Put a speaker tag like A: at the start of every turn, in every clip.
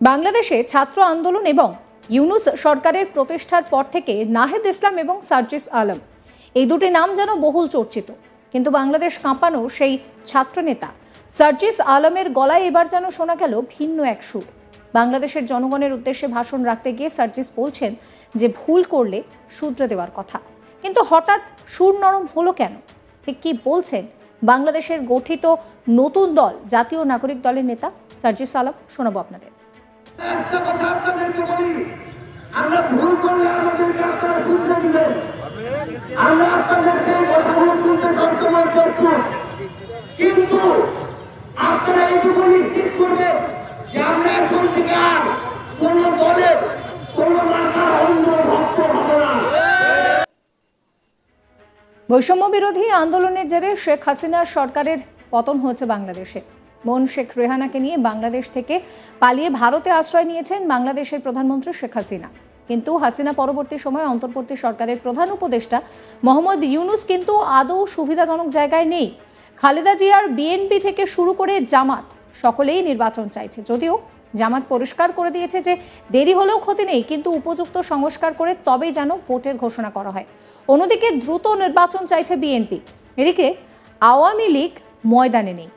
A: বাংলাদেশে ছাত্র আন্দোলন এবং ইউনুস সরকারের প্রতিষ্ঠার পর থেকে নাহিদ ইসলাম এবং সার্জিস আলম এই দুটি নাম যেন বহুল চর্চিত। কিন্তু বাংলাদেশ কাঁপানো সেই ছাত্রনেতা সার্জিস আলমের গলায় এবার যেন শোনা গেল ভিন্ন এক সুর। বাংলাদেশের জনগণের উদ্দেশ্যে ভাষণ রাখতে গিয়ে সার্জিস বলছেন যে ভুল করলে শুধরে দেওয়ার কথা, কিন্তু হঠাৎ সুর নরম হলো কেন? ঠিক কি বলছেন বাংলাদেশের গঠিত নতুন দল জাতীয় নাগরিক দলের নেতা সার্জিস আলম? শোনাবো আপনাদের।
B: একটা কথা আপনাদেরকে বলি, আমরা ভুল করলে আমাদেরকে আপনারা শুনতে দিবেন। আমরা আপনাদের সেই কথাগুলো শুনতে সবসময় প্রস্তুত, কিন্তু আপনারা এইটুকু নিশ্চিত করবেন যে আমরা এখন থেকে আর কোন দলের কোন মার্কার অন্ধ ভক্ত হব না।
A: বৈষম্য বিরোধী আন্দোলনের জেরে শেখ হাসিনার সরকারের পতন হয়েছে বাংলাদেশে। বোন শেখ রেহানাকে নিয়ে বাংলাদেশ থেকে পালিয়ে ভারতে আশ্রয় নিয়েছেন বাংলাদেশের প্রধানমন্ত্রী শেখ হাসিনা। কিন্তু হাসিনা পরবর্তী সময়ে অন্তর্বর্তী সরকারের প্রধান উপদেষ্টা মোহাম্মদ ইউনুস কিন্তু আদৌ সুবিধাজনক জায়গায় নেই। খালেদা জিয়ার বিএনপি থেকে শুরু করে জামাত সকলেই নির্বাচন চাইছে, যদিও জামাত পরিষ্কার করে দিয়েছে যে দেরি হলেও ক্ষতি নেই, কিন্তু উপযুক্ত সংস্কার করে তবেই যেন ভোটের ঘোষণা করা হয়। অন্যদিকে দ্রুত নির্বাচন চাইছে বিএনপি। এদিকে আওয়ামী লীগ ময়দানে নেই।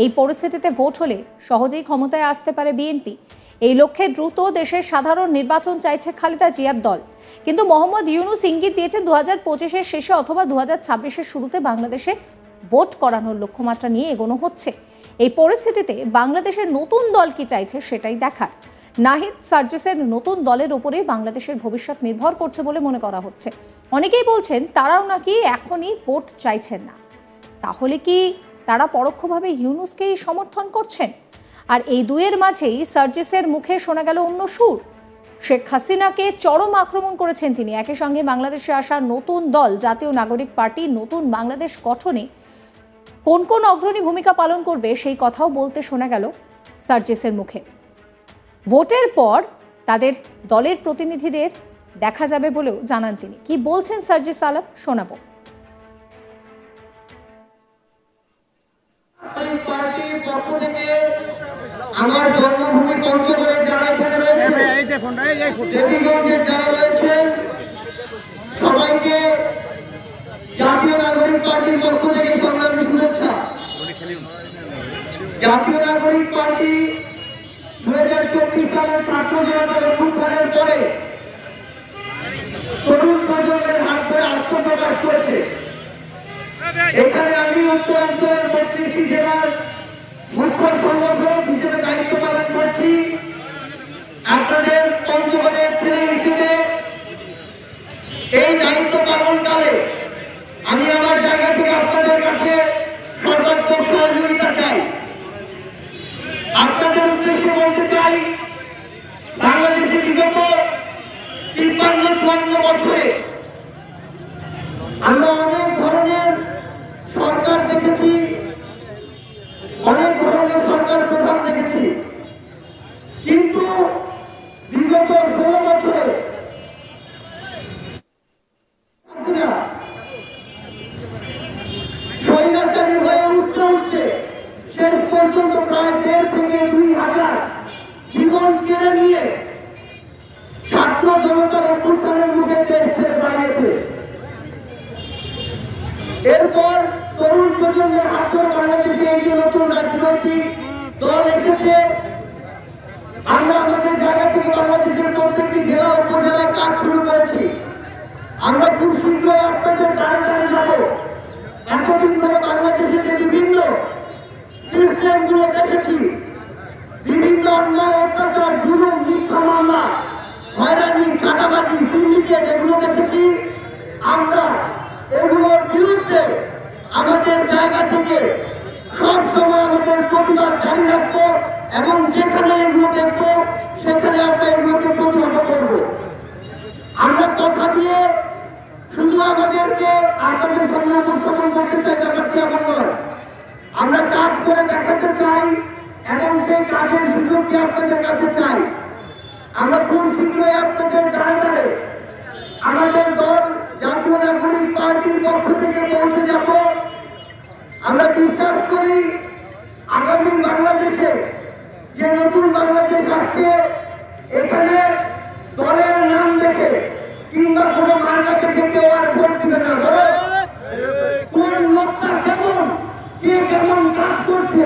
A: এই পরিস্থিতিতে ভোট হলে সহজেই ক্ষমতায় আসতে পারে বিএনপি। এই লক্ষ্যে দ্রুত দেশের সাধারণ নির্বাচন চাইছে খালেদা জিয়ার দল। কিন্তু মোহাম্মদ ইউনুস ইঙ্গিত দিয়েছেন 2025-এর শেষে অথবা 2026-এর শুরুতে বাংলাদেশে ভোট করানোর লক্ষ্যমাত্রা নিয়ে এগোনো হচ্ছে। এই পরিস্থিতিতে বাংলাদেশের নতুন দল কি চাইছে সেটাই দেখার। নাহিদ সার্জিসের নতুন দলের উপরেই বাংলাদেশের ভবিষ্যৎ নির্ভর করছে বলে মনে করা হচ্ছে। অনেকেই বলছেন তারাও নাকি এখনই ভোট চাইছেন না। তাহলে কি তারা পরোক্ষভাবে ইউনুসকেই সমর্থন করছেন? আর এই দুয়ের মাঝেই সার্জিসের মুখে শোনা গেল অন্য সুর। শেখ হাসিনাকে চরম আক্রমণ করেছেন তিনি। একই সঙ্গে বাংলাদেশে আসা নতুন দল জাতীয় নাগরিক পার্টি নতুন বাংলাদেশ গঠনে কোন কোন অগ্রণী ভূমিকা পালন করবে সেই কথাও বলতে শোনা গেল সার্জিসের মুখে। ভোটের পর তাদের দলের প্রতিনিধিদের দেখা যাবে বলেও জানান তিনি। কি বলছেন সার্জিস আলম শোনাবো।
B: আমার জন্মভূমি পঞ্চগড়ে যারা এখানে যারা রয়েছেন সবাইকে জাতীয় নাগরিক পার্টির পক্ষ থেকে সংগ্রামী শুভেচ্ছা। জাতীয় নাগরিক পার্টি 2024 সালের ছাত্র জনতার অভ্যুত্থানের পরে তরুণ প্রজন্মের হাত ধরে আত্মপ্রকাশ করেছে। এখানে আমি উত্তরাঞ্চলের 32টি জেলার মুখ্য সংগঠক হিসেবে দায়িত্ব পালন করছি। আপনাদের পঞ্চগড়ের ছেলে হিসেবে এই দায়িত্ব পালনকালে আমি আমার জায়গা থেকে আপনাদের কাছে সর্বাত্মক সহযোগিতা চাই। আপনাদের উদ্দেশ্যে বলতে চাই, বাংলাদেশে বিগত 53-54 বছরে আমরা অনেক ধরনের সরকার দেখেছি, অনেক ধরনের সরকার প্রধান দেখেছি, কিন্তু বিগত 16 বছরে স্বৈরাচারী হয়ে উঠতে উঠতে শেষ পর্যন্ত প্রায় 1,500 থেকে 2,000 জীবন কেড়ে নিয়ে ছাত্র জনতার অভ্যুত্থানের মুখে দেশ ছেড়ে পালিয়েছে। এরপর তরুণ প্রজন্মের হাত ধরে বাংলাদেশে এই যে নতুন রাজনৈতিক দল এসেছে, আমরা আমাদের জায়গা থেকে বাংলাদেশের প্রত্যেকটি জেলা উপজেলায় কাজ শুরু করেছি। আমরা খুব শীঘ্রই আপনাদের দ্বারে দ্বারে যাব। এতদিন ধরে বাংলাদেশে যে বিভিন্ন সিস্টেমগুলো দেখেছি, বিভিন্ন অন্যায় অত্যাচার, জুলুম, মিথ্যা মামলা, হয়রানি, চাঁদাবাজি, সিন্ডিকেট এগুলো দেখেছি। আমরা এগুলোর বিরুদ্ধে আমাদের জায়গা থেকে সবসময় আমাদের প্রতিবাদ জারি রাখবো এবং যেখানে এগুলো দেখবো সেখানে আমরা এগুলোকে প্রতিহত করব। আমরা কথা দিয়ে শুধু আমাদেরকে আপনাদের সামনে উপস্থাপন করতে চাই, ব্যাপারটি এমন নয়। আমরা কাজ করে দেখাতে চাই এবং সেই কাজের সুযোগটি আপনাদের কাছে চাই। আমরা খুব শীঘ্রই আপনাদের দ্বারে দ্বারে আমাদের দল জাতীয় নাগরিক পার্টির পক্ষ থেকে পৌঁছে যাব। আমরা বিশ্বাস করি আগামী বাংলাদেশে যে নতুন বাংলাদেশ আসছে, এখানে দলের নাম দেখে কিংবা কোনো মার্কা দেখে কেউ আর ভোট দিবে না। বরং কোন লোকটা কেমন, কে কেমন কাজ করছে,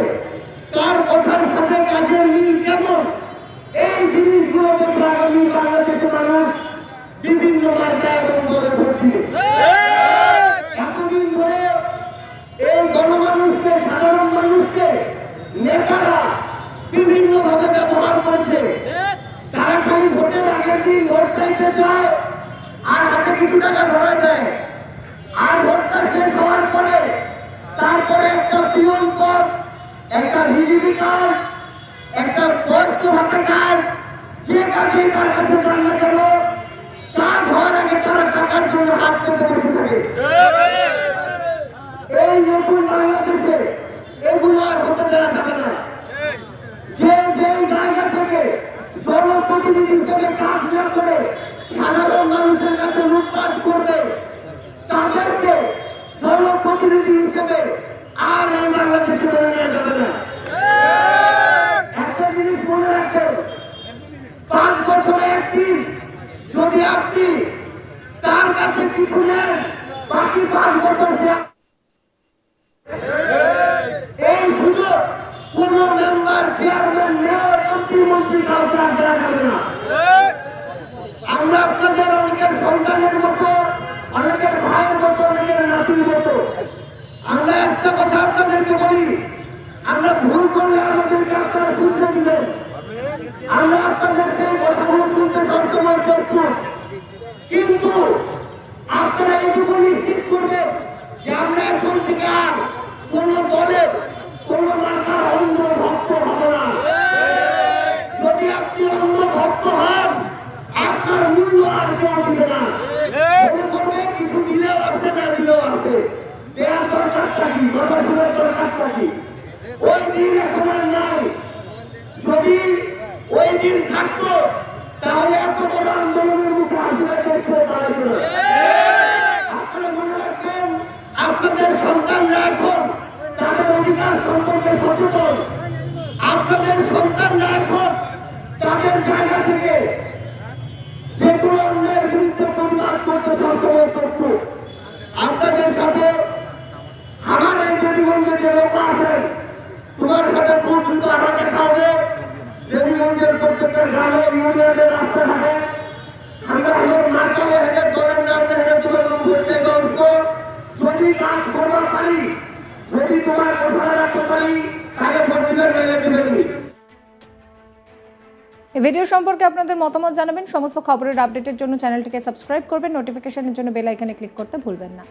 B: তার কথার সাথে কাজের মিল কেমন, এই জিনিসগুলো দেখে আগামী বাংলাদেশের মানুষ বিভিন্ন মার্কা এবং দলে ভোট দিবে। এতদিন ধরে এই গণমানুষকে, সাধারণ মানুষকে নেতারা বিভিন্ন ভাবে ব্যবহার করেছে। তারা খালি ভোটের আগের দিন ভোট চাইতে চায় আর হাতে কিছু টাকা ধরা দেয়, আর ভোটটা শেষ হওয়ার পরে তারপরে একটা পিয়ন পদ, একটা ভিজিবি কার্ড, একটা বয়স্ক ভাতা কার্ড, যে কাজে তার কাছে যান না কেন, কাজ হওয়ার আগে তারা টাকার জন্য হাত পেতে বসে থাকে। এই নতুন বাংলাদেশে এগুলো আর হতে দেওয়া যাবে না। যে যে জায়গা থেকে জনপ্রতিনিধি হিসেবে কাজ না করে সাধারণ মানুষের কাছে লুটপাট করবে, তাদেরকে জনপ্রতিনিধি হিসেবে আর এই বাংলাদেশে মেনে নেওয়া যাবে না। একটা জিনিস মনে রাখবেন, 5 বছরে একদিন যদি আপনি তার কাছে কিছু নেন, বাকি 5 বছর সে এই সুযোগ কোন মেম্বার, চেয়ারম্যান, মেয়র, এমপি, মন্ত্রী কাউকে আর দেওয়া যাবে না। আমরা আপনাদের অনেকের সন্তানের মতো, অনেকের ভাইয়ের মতো, অনেকের নাতির মতো। আমরা একটা কথা আপনাদেরকে বলি, আমরা ভুল করলে আমাদেরকে আপনারা শুনতে দিবেন। আমরা আপনাদের সেই কথাগুলো শুনতে সবসময় প্রস্তুত, কিন্তু আপনারা এইটুকু নিশ্চিত করবেন যে আমরা এখন থেকে আর কোন দলের, কোন মার্কার অন্ধ ভক্ত হব না। যদি আপনি অন্ধ ভক্ত হন, আপনার মূল্য আর কেউ দিবে না। মনে করবে কিছু দিলেও আছে, না দিলেও আছে, দেওয়ার দরকারটা কি, কথা শোনার দরকারটা কি। ওই দিন এখন আর নাই। যদি ওই দিন থাকতো তাহলে এত বড় আন্দোলনের মুখে হাসিনা চলছে দাঁড়াইত না। আপনারা মনে রাখবেন, আপনাদের সন্তানরা এখন তাদের অধিকার সম্পর্কে সচেতন। আপনাদের সন্তানরা এখন তাদের জায়গা থেকে যে কোনো অন্যায়ের বিরুদ্ধে প্রতিবাদ করতে সবসময় প্রস্তুত। আপনাদের সাথে আমার এই দেবীগঞ্জের যে লোক আছেন, তোমার সাথে খুব দ্রুত আরো দেখা হবে। দেবীগঞ্জের প্রত্যেকটা গ্রামে, ইউনিয়নের রাস্তাঘাটে আমরা আমাদের মার্কালে হেঁটে, দলের নামে হেঁটে তোমার ভোটে বসবো। যদি কাজ করবার পারি, যদি তোমার কথা রাখতে পারি, তাকে ভোট দিবেন, নাইলে দিবেন।
A: এই ভিডিও সম্পর্কে আপনাদের মতামত জানাবেন। সমস্ত খবরের আপডেটের জন্য চ্যানেলটিকে সাবস্ক্রাইব করবেন, নোটিফিকেশনের জন্য বেল আইকনে ক্লিক করতে ভুলবেন না।